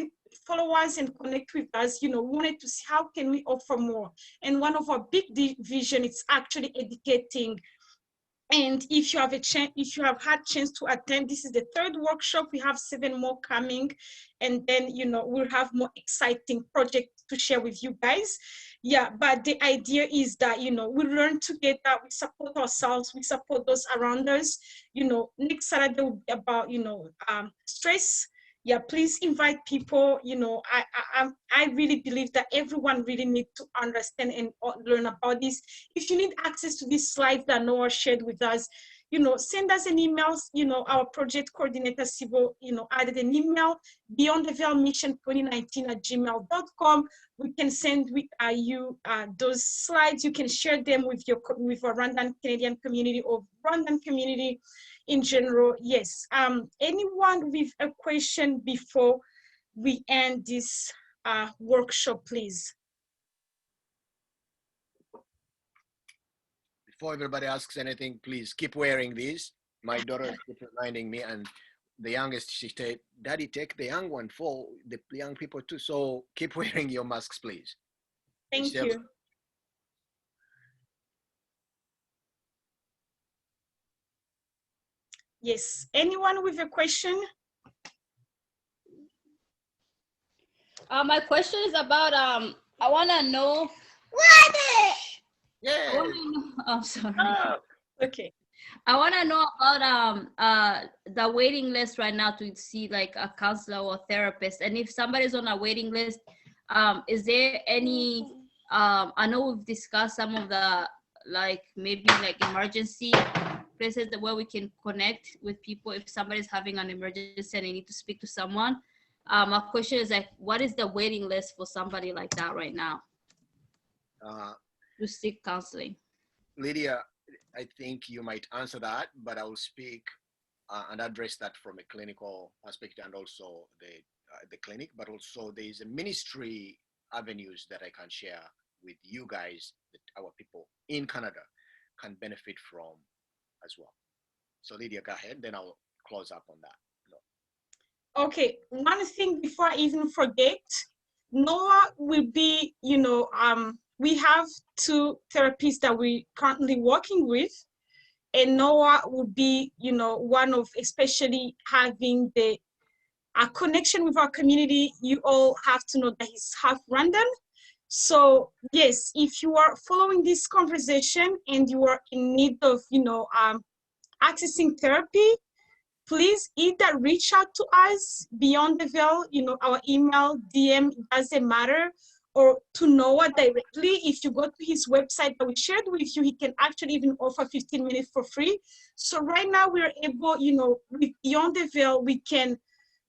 us and connect with us. We wanted to see how can we offer more. And one of our big vision is actually educating. And if you have had chance to attend, this is the 3rd workshop. We have 7 more coming, and then we'll have more exciting projects to share with you guys. Yeah, but the idea is that we learn together, we support ourselves, we support those around us. Next Saturday will be about stress. Yeah, please invite people. I really believe that everyone really needs to understand and learn about this. If you need access to this slide that Noah shared with us, send us an email. Our project coordinator, Sibo, added an email, beyondtheveilmission2019@gmail.com. We can send you those slides. You can share them with our Rwandan Canadian community or Rwandan community in general. Yes. Anyone with a question before we end this workshop, please? Before everybody asks anything, please keep wearing these. My daughter keeps reminding me, and the youngest, she said, "Daddy, take the young one for the young people too." So keep wearing your masks, please. Thank you. Yes, anyone with a question? My question is about, I want to know. Yeah. I'm sorry. Okay. I want to know about the waiting list right now to see like a counselor or therapist. And if somebody's on a waiting list, is there any, I know we've discussed some of the, like maybe like emergency places where we can connect with people if somebody's having an emergency and they need to speak to someone. My question is like, what is the waiting list for somebody like that right now to seek counseling? Lydia, I think you might answer that, but I will speak and address that from a clinical aspect and also the clinic, but also there is a ministry avenues that I can share with you guys that our people in Canada can benefit from as well. So Lydia, go ahead, then I'll close up on that. No. Okay, one thing before I even forget, Noah will be, we have 2 therapists that we're currently working with, and Noah will be, one of, especially having the connection with our community. You all have to know that he's half Rwandan. So yes, if you are following this conversation and you are in need of, accessing therapy, please either reach out to us Beyond the Veil, our email, DM, doesn't matter, or to Noah directly. If you go to his website that we shared with you, he can actually even offer 15 minutes for free. So right now we're able, with Beyond the Veil, we can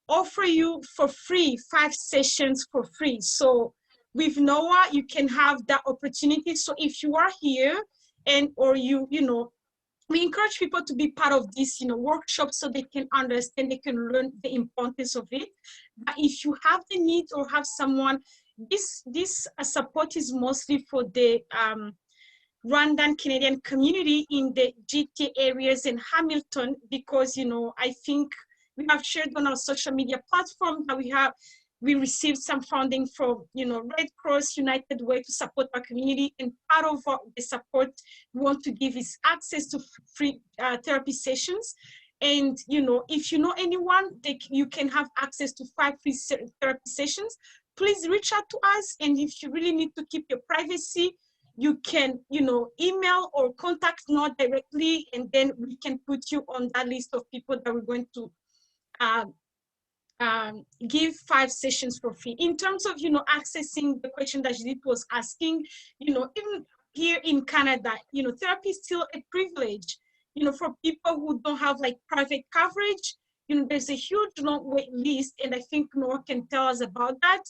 offer you for free 5 sessions for free. So with Noah, you can have that opportunity. So if you are here or we encourage people to be part of this, workshop so they can understand, they can learn the importance of it. But if you have the need or have someone, this support is mostly for the Rwandan Canadian community in the GTA areas in Hamilton, because, I think we have shared on our social media platform that we received some funding from, Red Cross, United Way to support our community. And part of the support we want to give is access to free therapy sessions. And, if you know anyone, you can have access to 5 free therapy sessions. Please reach out to us. And if you really need to keep your privacy, you can, email or contact Noah directly, and then we can put you on that list of people that we're going to give 5 sessions for free. In terms of, accessing the question that Judith was asking, even here in Canada, therapy is still a privilege, for people who don't have like private coverage. There's a huge long wait list, and I think Noah can tell us about that.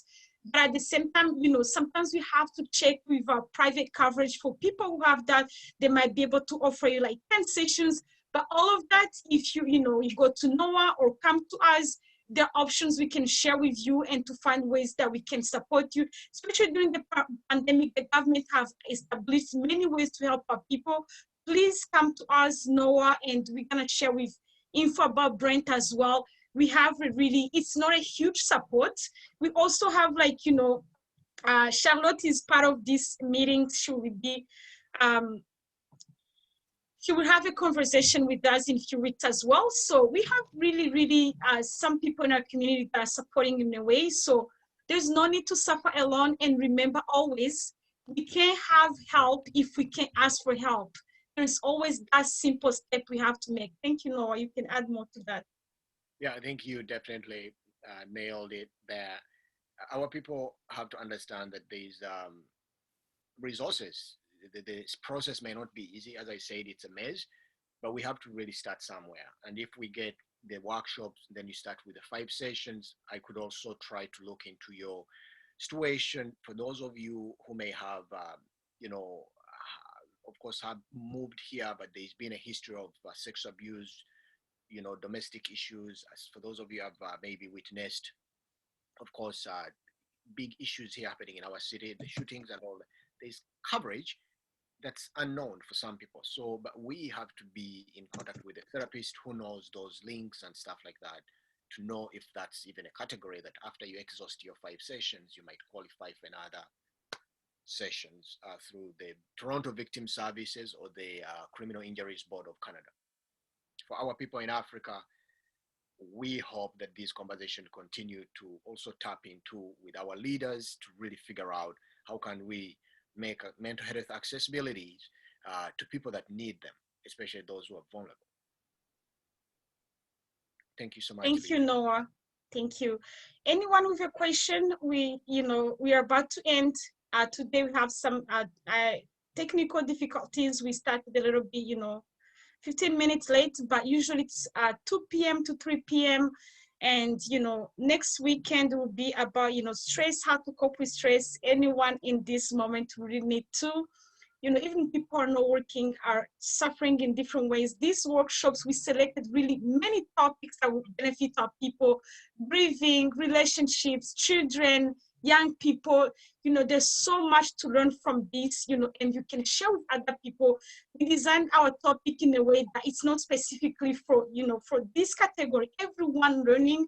But at the same time, sometimes we have to check with our private coverage. For people who have that, they might be able to offer you like 10 sessions. But all of that, if you go to Noah or come to us, there are options we can share with you and to find ways that we can support you. Especially during the pandemic, the government have established many ways to help our people. Please come to us, Noah, and we're gonna share with info about Brent as well. We have it's not a huge support. We also have like, Charlotte is part of this meeting. She will be, she will have a conversation with us in a few weeks as well. So we have really, some people in our community that are supporting in a way. So there's no need to suffer alone. And remember always, we can't have help if we can't ask for help. There's always that simple step we have to make. Thank you, Noah. You can add more to that. Yeah, I think you definitely nailed it there. Our people have to understand that these resources, this process may not be easy. As I said, it's a maze, but we have to really start somewhere. And if we get the workshops, then you start with the 5 sessions. I could also try to look into your situation. For those of you who may have, of course, have moved here, but there's been a history of sexual abuse, domestic issues. As for those of you who have maybe witnessed, of course, big issues here happening in our city, the shootings and all that. There's coverage that's unknown for some people. So, but we have to be in contact with a therapist who knows those links and stuff like that to know if that's even a category that after you exhaust your 5 sessions, you might qualify for another sessions through the Toronto Victim Services or the Criminal Injuries Board of Canada. For our people in Africa, we hope that this conversation continue to also tap into with our leaders to really figure out how can we make mental health accessibilities to people that need them, especially those who are vulnerable. Thank you so much. Thank you, Noah. Thank you. Anyone with a question? We are about to end. Today we have some technical difficulties. We started a little bit, 15 minutes late, but usually it's 2 p.m. to 3 p.m. And, next weekend will be about, stress, how to cope with stress. Anyone in this moment really need to, even people who are not working are suffering in different ways. These workshops, we selected really many topics that would benefit our people: breathing, relationships, children, young people. There's so much to learn from this, and you can share with other people. We designed our topic in a way that it's not specifically for, for this category. Everyone learning.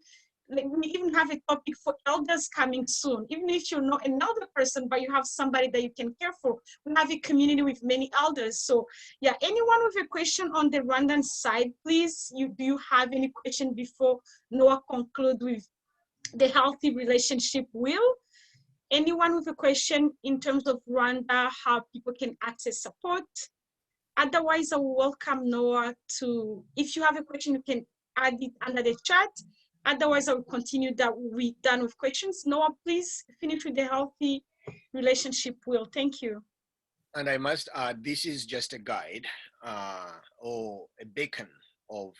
Like, we even have a topic for elders coming soon. Even if you're not an elder person, but you have somebody that you can care for, we have a community with many elders. So yeah, anyone with a question on the Rwandan side, please, do you have any question before Noah conclude with the healthy relationship wheel? Anyone with a question in terms of Rwanda, how people can access support? Otherwise, I will welcome Noah to, if you have a question, you can add it under the chat. Otherwise, I will continue that we're done with questions. Noah, please finish with the healthy relationship wheel. Thank you. And I must add, this is just a guide or a beacon of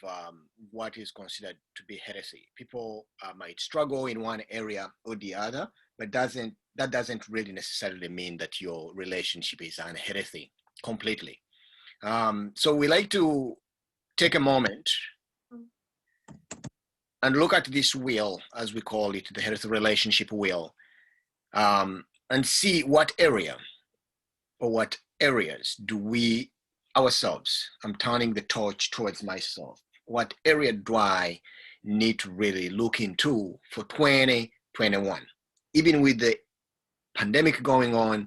what is considered to be heresy. People might struggle in one area or the other, but that doesn't really necessarily mean that your relationship is unhealthy completely. So we like to take a moment and look at this wheel, as we call it, the healthy relationship wheel, and see what area or what areas do we ourselves, I'm turning the torch towards myself, what area do I need to really look into for 2021? Even with the pandemic going on,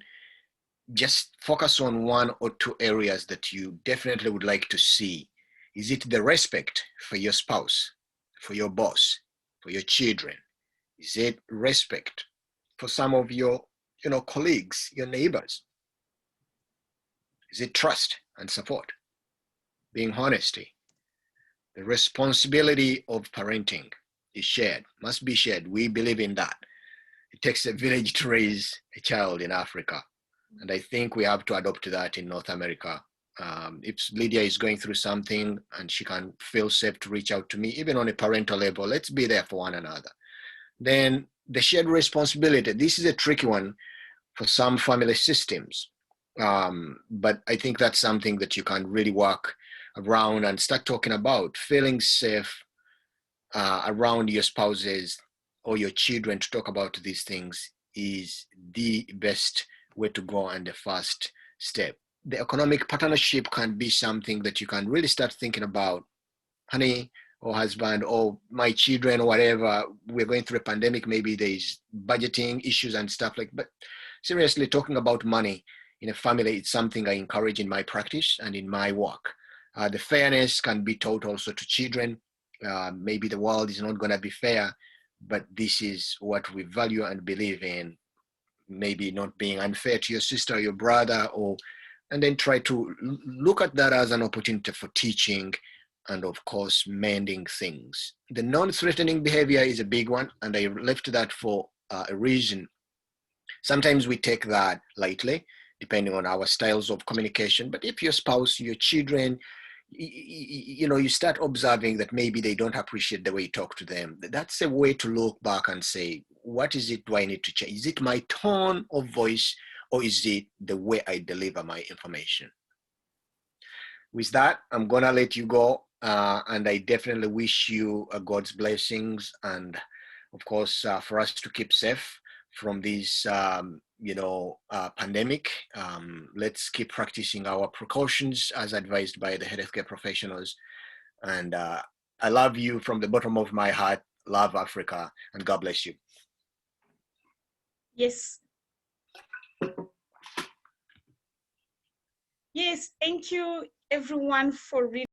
just focus on 1 or 2 areas that you definitely would like to see. Is it the respect for your spouse, for your boss, for your children? Is it respect for some of your colleagues, your neighbors? Is it trust and support? Being honesty? The responsibility of parenting is shared, must be shared. We believe in that. It takes a village to raise a child in Africa. And I think we have to adopt that in North America. If Lydia is going through something and she can feel safe to reach out to me, even on a parental level, let's be there for one another. Then the shared responsibility. This is a tricky one for some family systems. But I think that's something that you can really work around and start talking about. Feeling safe around your spouses or your children to talk about these things is the best way to go and the first step. The economic partnership can be something that you can really start thinking about. Honey or husband or my children or whatever, we're going through a pandemic, maybe there's budgeting issues and stuff like that. But seriously, talking about money in a family, it's something I encourage in my practice and in my work. The fairness can be taught also to children. Maybe the world is not going to be fair, but this is what we value and believe in. Maybe not being unfair to your sister or your brother, and then try to look at that as an opportunity for teaching and of course mending things. The non-threatening behavior is a big one, and I left that for a reason. Sometimes we take that lightly, depending on our styles of communication. But if your spouse, your children, you start observing that maybe they don't appreciate the way you talk to them, that's a way to look back and say, what is it do I need to change? Is it my tone of voice, or is it the way I deliver my information? With that, I'm gonna let you go, and I definitely wish you God's blessings, and of course for us to keep safe from this pandemic. Let's keep practicing our precautions as advised by the healthcare professionals. And I love you from the bottom of my heart. Love Africa, and God bless you. Yes. Yes, thank you everyone for reading.